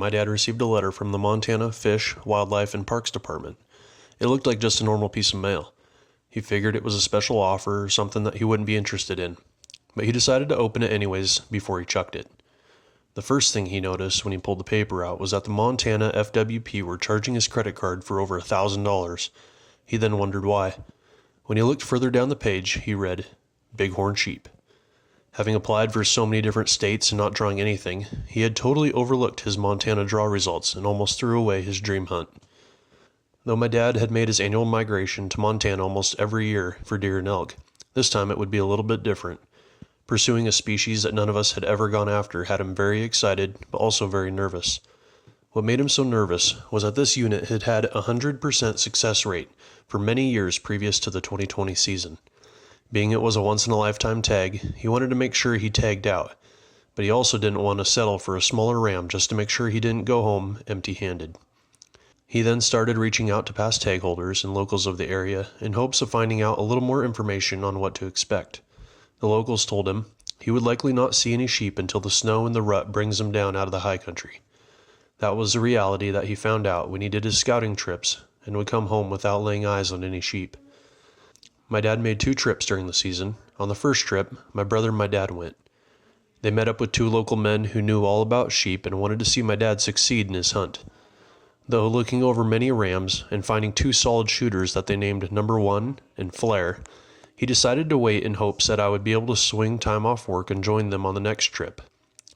my dad received a letter from the Montana Fish, Wildlife, and Parks Department. It looked like just a normal piece of mail. He figured it was a special offer or something that he wouldn't be interested in, but he decided to open it anyways before he chucked it. The first thing he noticed when he pulled the paper out was that the Montana FWP were charging his credit card for over $1,000. He then wondered why. When he looked further down the page, he read, Bighorn sheep. Having applied for so many different states and not drawing anything, he had totally overlooked his Montana draw results and almost threw away his dream hunt. Though my dad had made his annual migration to Montana almost every year for deer and elk, this time it would be a little bit different. Pursuing a species that none of us had ever gone after had him very excited, but also very nervous. What made him so nervous was that this unit had had a 100% success rate for many years previous to the 2020 season. Being it was a once-in-a-lifetime tag, he wanted to make sure he tagged out, but he also didn't want to settle for a smaller ram just to make sure he didn't go home empty-handed. He then started reaching out to past tag holders and locals of the area in hopes of finding out a little more information on what to expect. The locals told him he would likely not see any sheep until the snow and the rut brings him down out of the high country. That was the reality that he found out when he did his scouting trips and would come home without laying eyes on any sheep. My dad made 2 trips during the season. On the first trip, my brother and my dad went. They met up with 2 local men who knew all about sheep and wanted to see my dad succeed in his hunt. Though looking over many rams and finding 2 solid shooters that they named Number 1 and Flare, he decided to wait in hopes that I would be able to swing time off work and join them on the next trip,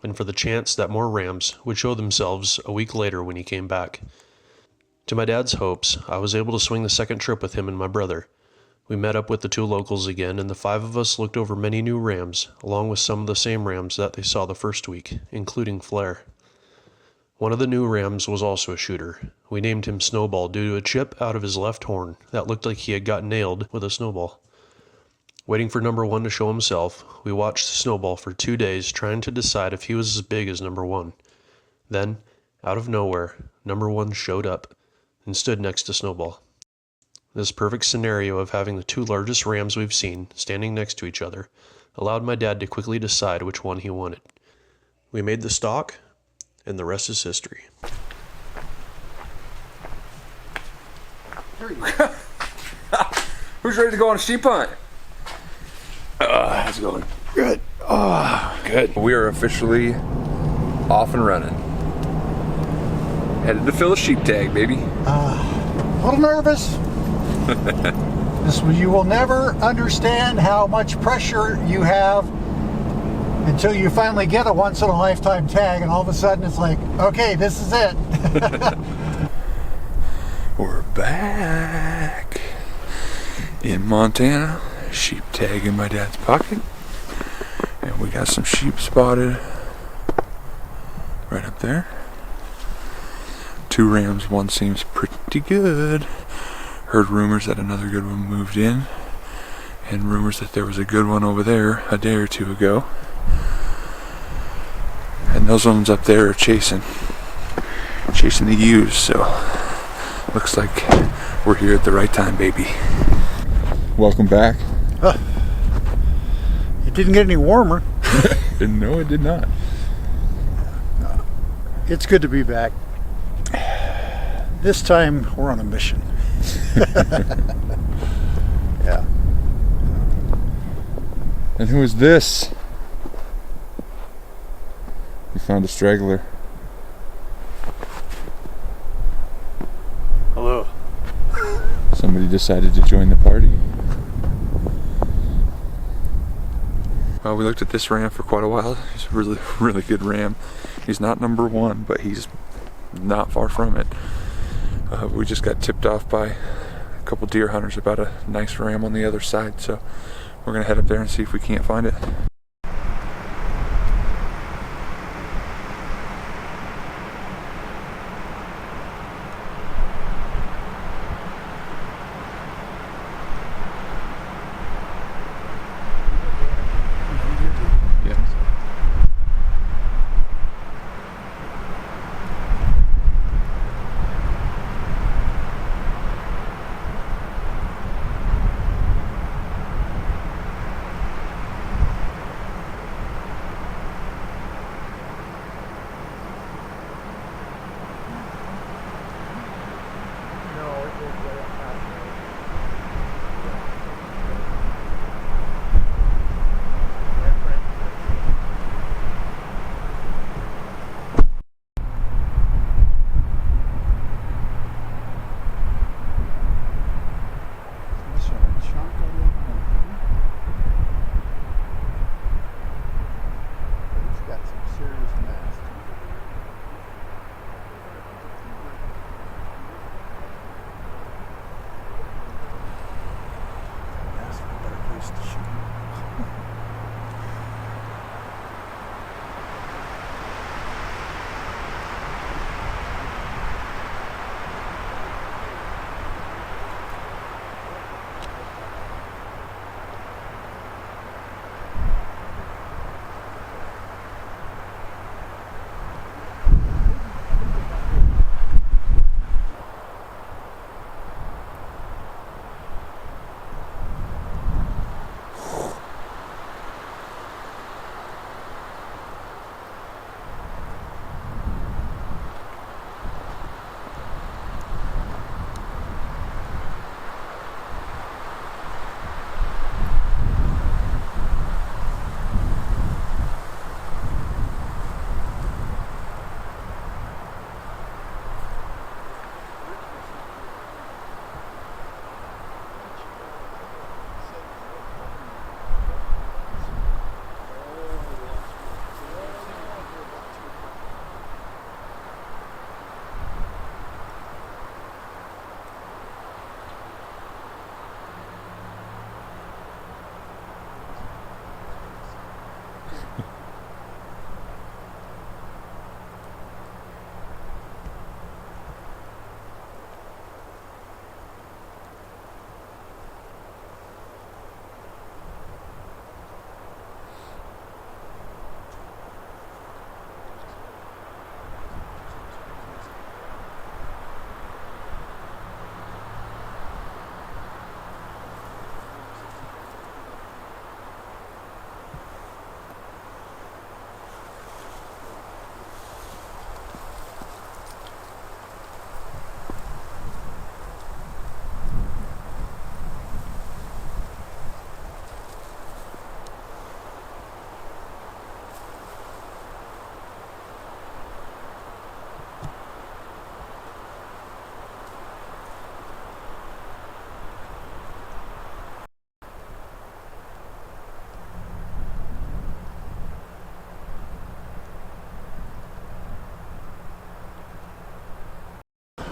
and for the chance that more rams would show themselves a week later when he came back. To my dad's hopes, I was able to swing the second trip with him and my brother. We met up with the 2 locals again, and the 5 of us looked over many new rams, along with some of the same rams that they saw the first week, including Flare. One of the new rams was also a shooter. We named him Snowball due to a chip out of his left horn that looked like he had got nailed with a snowball. Waiting for Number 1 to show himself, we watched Snowball for 2 days trying to decide if he was as big as Number 1. Then, out of nowhere, Number 1 showed up and stood next to Snowball. This perfect scenario of having the 2 largest rams we've seen standing next to each other allowed my dad to quickly decide which one he wanted. We made the stock, and the rest is history. There you go. Who's ready to go on a sheep hunt? How's it going? Good. Oh, good. We are officially off and running. Headed to fill a sheep tag, baby. A little nervous. You will never understand how much pressure you have until you finally get a once-in-a-lifetime tag, and all of a sudden it's like, okay, this is it. We're back in Montana. Sheep tag in my dad's pocket, and we got some sheep spotted right up there. 2 rams, one seems pretty good. Heard rumors that another good one moved in, and rumors that there was a good one over there a day or 2 ago. And those ones up there are chasing the ewes, so looks like we're here at the right time, baby. Welcome back. It didn't get any warmer. No, it did not. It's good to be back. This time we're on a mission. Yeah. And who is this? We found a straggler. Hello. Somebody decided to join the party. Well, we looked at this ram for quite a while. He's a really, really good ram. He's not Number 1, but he's not far from it. We just got tipped off by a couple deer hunters about a nice ram on the other side, so we're gonna head up there and see if we can't find it.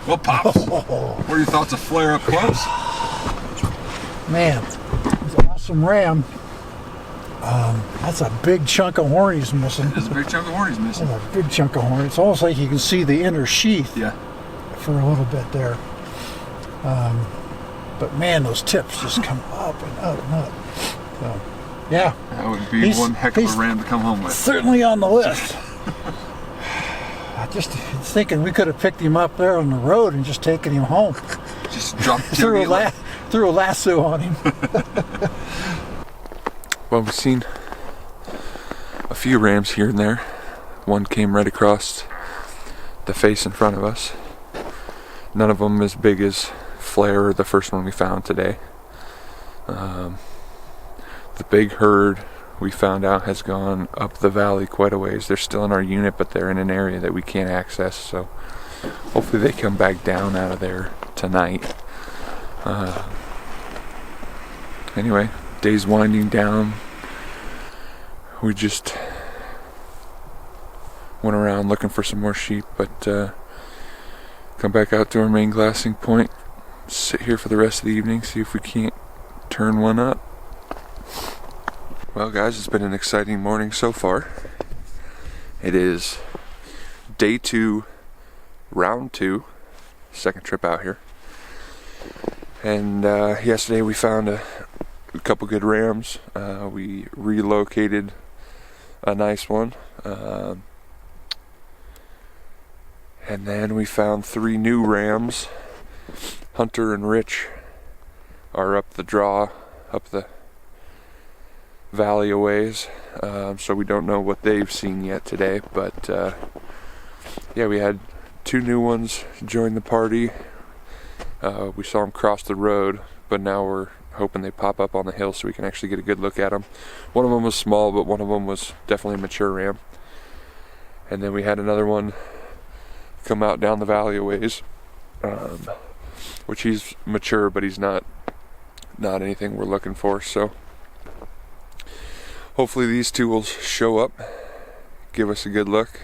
Well, Pops, what are your thoughts of Flare up close? Man, it's an awesome ram. That's a big chunk of horn he's missing. There's a big chunk of horn he's missing. That's a big chunk of horn. It's almost like you can see the inner sheath for a little bit there. But man, those tips just come up and up and up. So, yeah. That would be one heck of a ram to come home with. Certainly on the list. I just thinking we could have picked him up there on the road and just taken him home. Just dropped threw a lasso on him. Well, we've seen a few rams here and there. One came right across the face in front of us. None of them as big as Flare, the first one we found today. The big herd we found out has gone up the valley quite a ways. They're still in our unit, but they're in an area that we can't access, so hopefully they come back down out of there tonight. Anyway, day's winding down. We just went around looking for some more sheep, but come back out to our main glassing point, sit here for the rest of the evening, see if we can't turn one up. Well guys, it's been an exciting morning so far. It is day 2, round 2, second trip out here. And yesterday we found a couple good rams. We relocated a nice one. And then we found 3 new rams. Hunter and Rich are up the draw, up the valley a ways, so we don't know what they've seen yet today, but yeah, we had 2 new ones join the party. We saw them cross the road, but now we're hoping they pop up on the hill so we can actually get a good look at them. One of them was small, but one of them was definitely a mature ram. And then we had another one come out down the valley a ways, which he's mature, but he's not anything we're looking for, so hopefully these 2 will show up, give us a good look,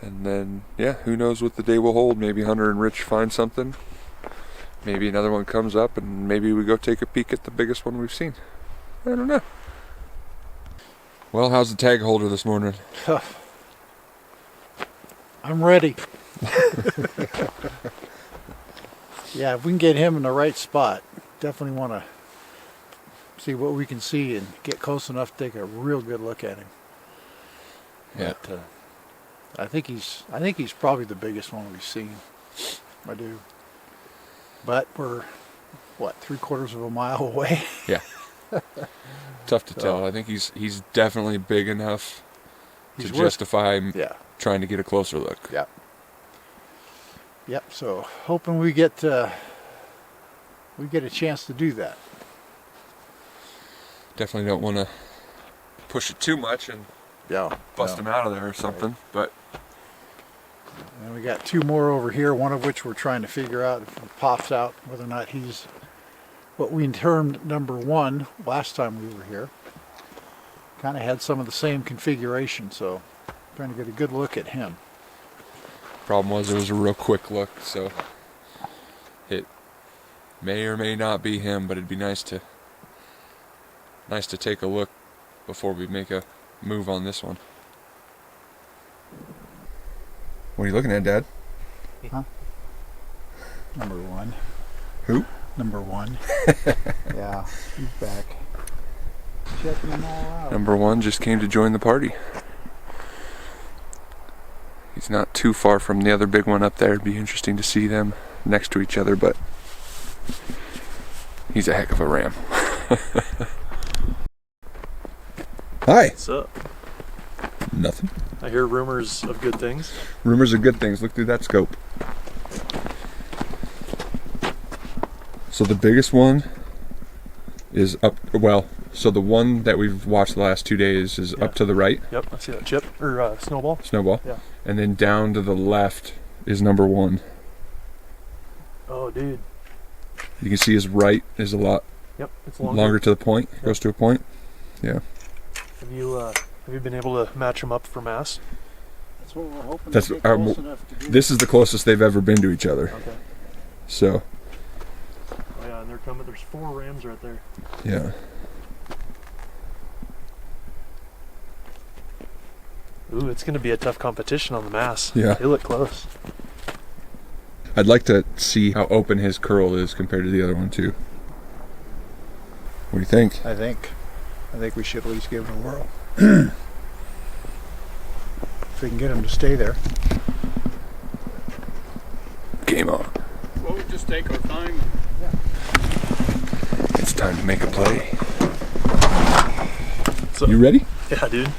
and then, yeah, who knows what the day will hold. Maybe Hunter and Rich find something. Maybe another one comes up, and maybe we go take a peek at the biggest one we've seen. I don't know. Well, how's the tag holder this morning? I'm ready. Yeah, if we can get him in the right spot, definitely want to see what we can see and get close enough to take a real good look at him. Yeah. But, I think he's probably the biggest one we've seen. I do. But we're, what, 3/4 of a mile away? Yeah. Tough to tell. I think he's definitely big enough to justify trying to get a closer look. Yeah. Yep. So hoping we get a chance to do that. Definitely don't want to push it too much and bust him out of there or something. Right. But and we got 2 more over here. One of which we're trying to figure out if it pops out whether or not he's what we termed number 1 last time we were here. Kind of had some of the same configuration, so trying to get a good look at him. Problem was it was a real quick look, so it may or may not be him, but it'd be nice to take a look before we make a move on this one. What are you looking at, Dad? Huh? Number 1. Who? Number 1. Yeah, he's back. Checking them all out. Number 1 just came to join the party. He's not too far from the other big one up there. It'd be interesting to see them next to each other, but he's a heck of a ram. Hi. What's up? Nothing. I hear rumors of good things. Rumors of good things. Look through that scope. So the biggest one is up, well, so the one that we've watched the last 2 days is up to the right. Yep, I see that. Chip, or snowball. Snowball. Yeah. And then down to the left is number 1. Oh, dude. You can see his right is a lot it's longer to the point. Yep. Goes to a point. Yeah. Have you been able to match him up for mass? That's what we're hoping That's to get close enough to do. this is the closest they've ever been to each other. Okay. So, Oh yeah, and they're coming. There's 4 rams right there. yeah. Ooh, it's going to be a tough competition on the mass. Yeah. They look close. I'd like to see how open his curl is compared to the other one too. What do you think? I think we should at least give it a whirl. If we can get him to stay there. Game on. Well, we just take our time. It's time to make a play. So, You ready? yeah, dude.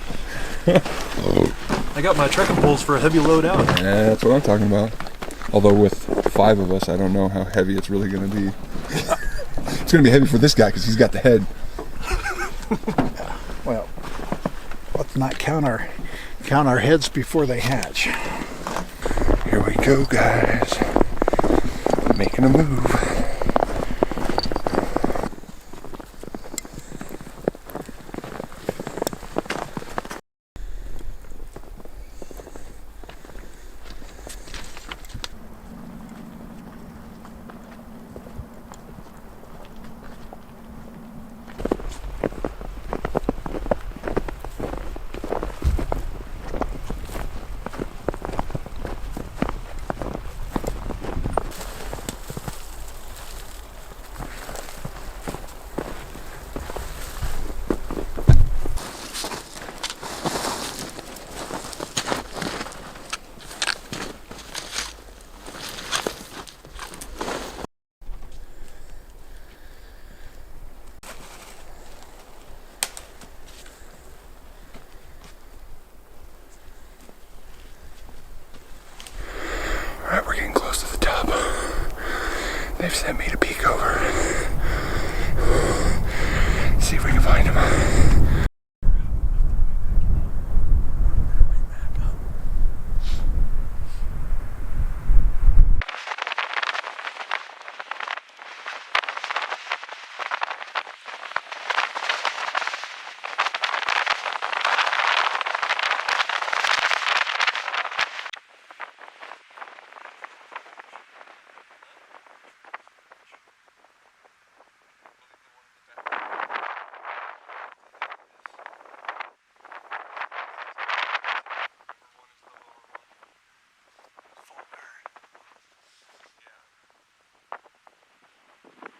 I got my trekking poles for a heavy load out. Yeah, that's what I'm talking about. Although with 5 of us, I don't know how heavy it's really going to be. It's going to be heavy for this guy because he's got the head. Well, let's not count our heads before they hatch. Here we go, guys. Making a move. Alright, we're getting close to the top. They've sent me to peek over. See if we can find him.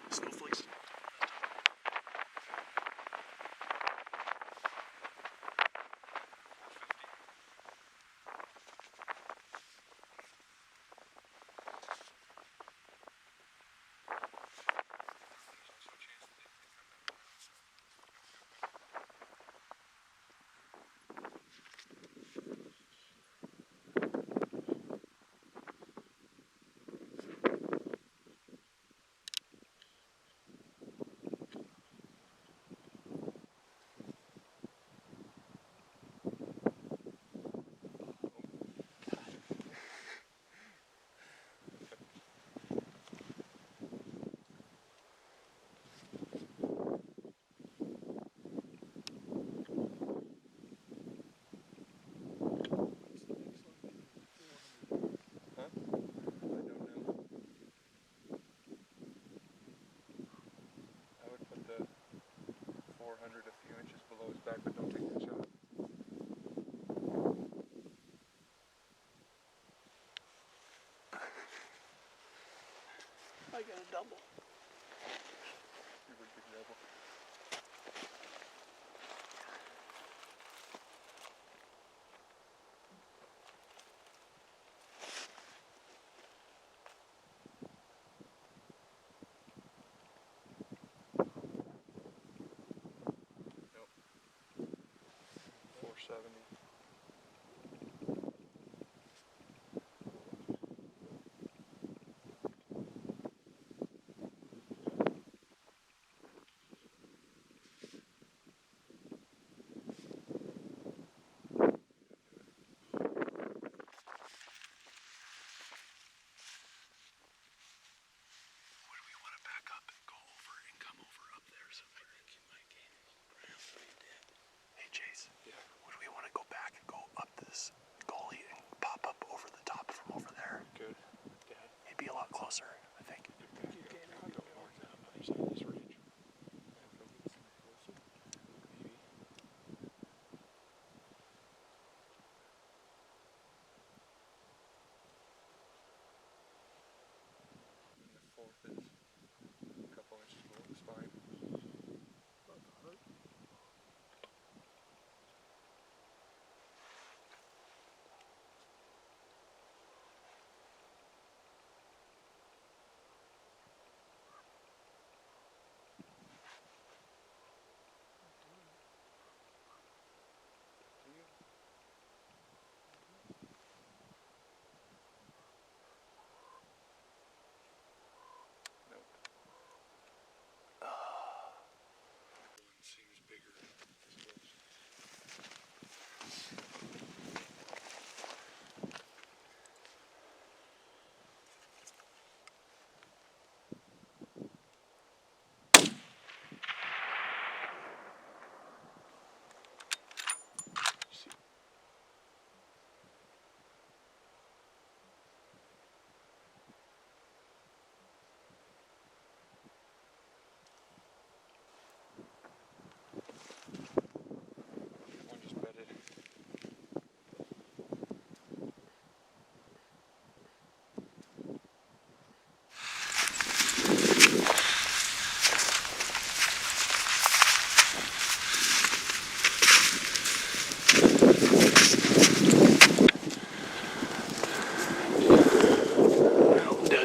Snowflakes. I got a double.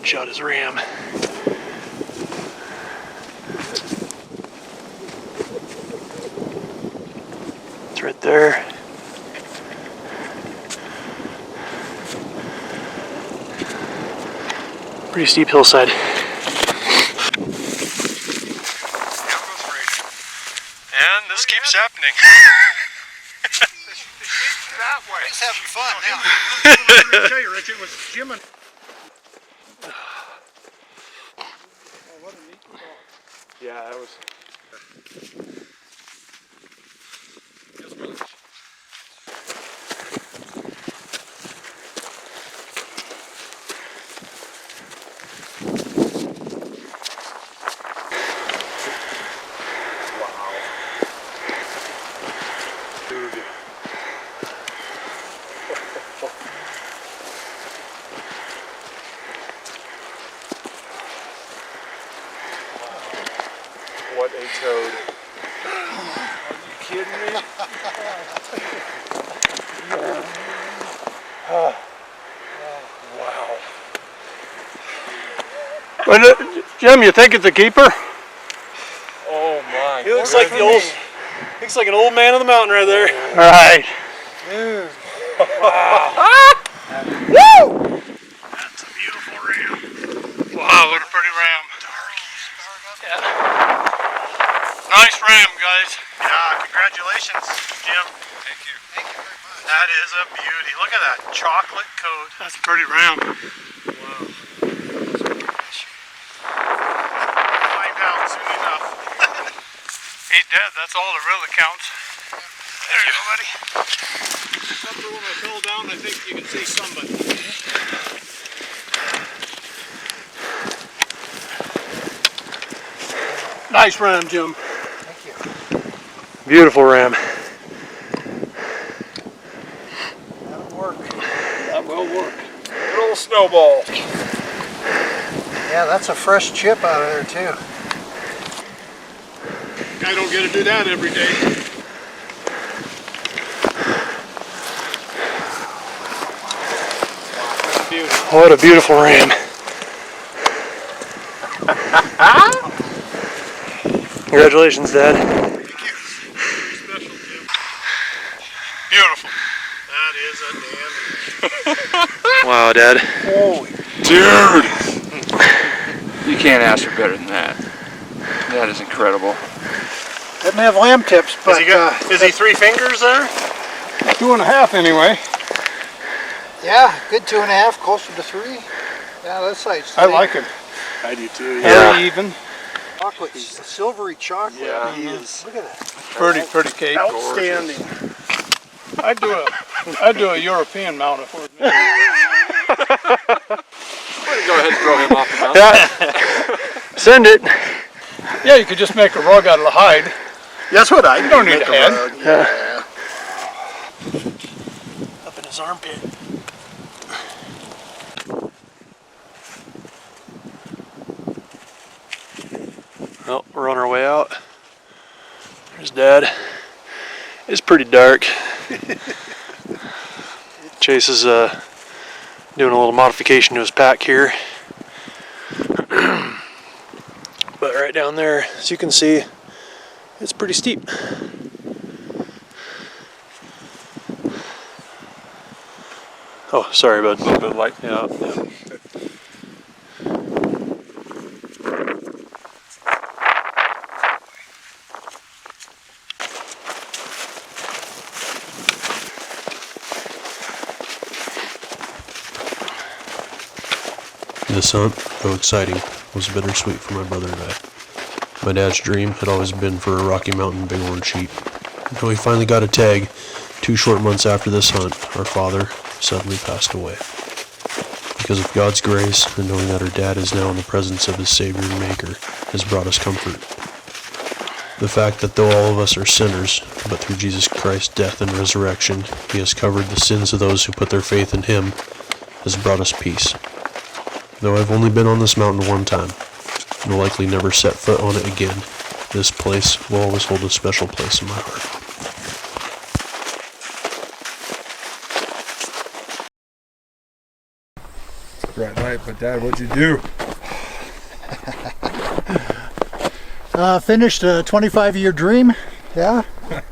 shot his ram. It's right there. Pretty steep hillside. And this keeps happening. That way. He's having fun now. Let me tell you, Rich, it was Jim and... Yeah, that was... What a toad. Are you kidding me? Wow. Jim, you think it's a keeper? Oh my. He looks like an old man of the mountain right there. All right. Dude. Woo! That's a beautiful ram. Wow, what a pretty ram. Yeah. Nice ram, guys. Yeah, congratulations, Jim. Thank you. Thank you very much. That is a beauty. Look at that chocolate coat. That's a pretty ram. Wow. Find out soon enough. He's dead. That's all that really counts. There you go, buddy. Except for when I fell down, I think you can see somebody. Nice ram, Jim. Thank you. Beautiful ram. That'll work. That will work. Good old snowball. Yeah, that's a fresh chip out of there too. I don't get to do that every day. What a beautiful ram. Congratulations, Dad. Thank you. Special, Jim. Beautiful. That is a damn. Wow, Dad. Holy dude! You can't ask for better than that. That is incredible. Doesn't have lamb tips, but Is he 3 fingers there? 2.5 anyway. yeah, good 2.5, closer to 3. Yeah, that's nice. I like it. I do too. Very even. Chocolate, silvery chocolate. Yeah, he is. Look at that. Pretty cake. Outstanding. I'd do a European mount if it Go ahead and throw him off the mountain. Send it. Yeah, you could just make a rug out of the hide. That's what I You don't need a head. Yeah. Up in his armpit. Well, we're on our way out. There's Dad. It's pretty dark. Chase is doing a little modification to his pack here. But right down there, as you can see, it's pretty steep. Oh, sorry, bud. A little bit light. Yeah. This hunt, though exciting, was bittersweet for my brother and I. My dad's dream had always been for a Rocky Mountain Bighorn sheep. Until we finally got a tag, 2 short months after this hunt, our father suddenly passed away. Because of God's grace, and knowing that our dad is now in the presence of his Savior and Maker, has brought us comfort. The fact that though all of us are sinners, but through Jesus Christ's death and resurrection, he has covered the sins of those who put their faith in him, has brought us peace. Though I've only been on this mountain one time, and will likely never set foot on it again, this place will always hold a special place in my heart. Right night, but Dad, what'd you do? Finished a 25-year dream. Yeah,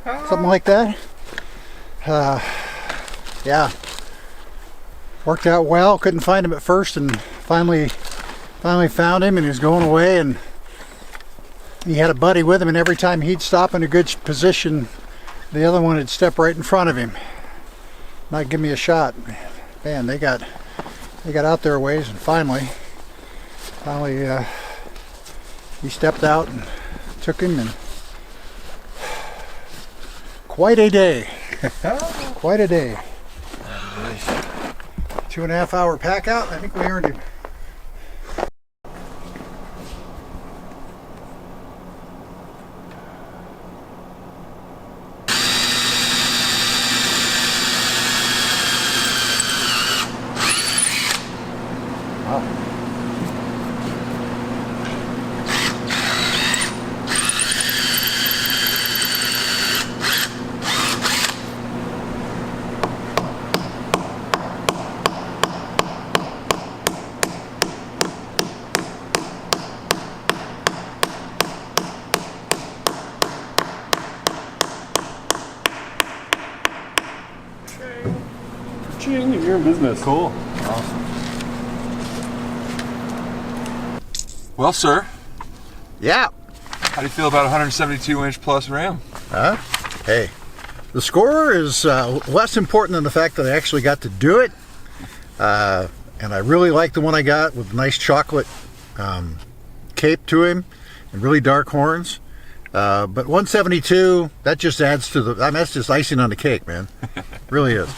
something like that. Yeah, worked out well. Couldn't find him at first, and finally found him, and he was going away, and he had a buddy with him, and every time he'd stop in a good position, the other one would step right in front of him, not give me a shot. Man, they got out there a ways, and finally he stepped out and took him, and quite a day. Quite a day. 2.5 hour pack out. I think we earned him. Ching, you're in business. Cool. Well, sir, Yeah. how do you feel about a 172-inch plus ram? Huh? Hey, the score is less important than the fact that I actually got to do it. And I really like the one I got with nice chocolate cape to him and really dark horns. But 172, that just adds to the, I mean, that's just icing on the cake, man. Really is.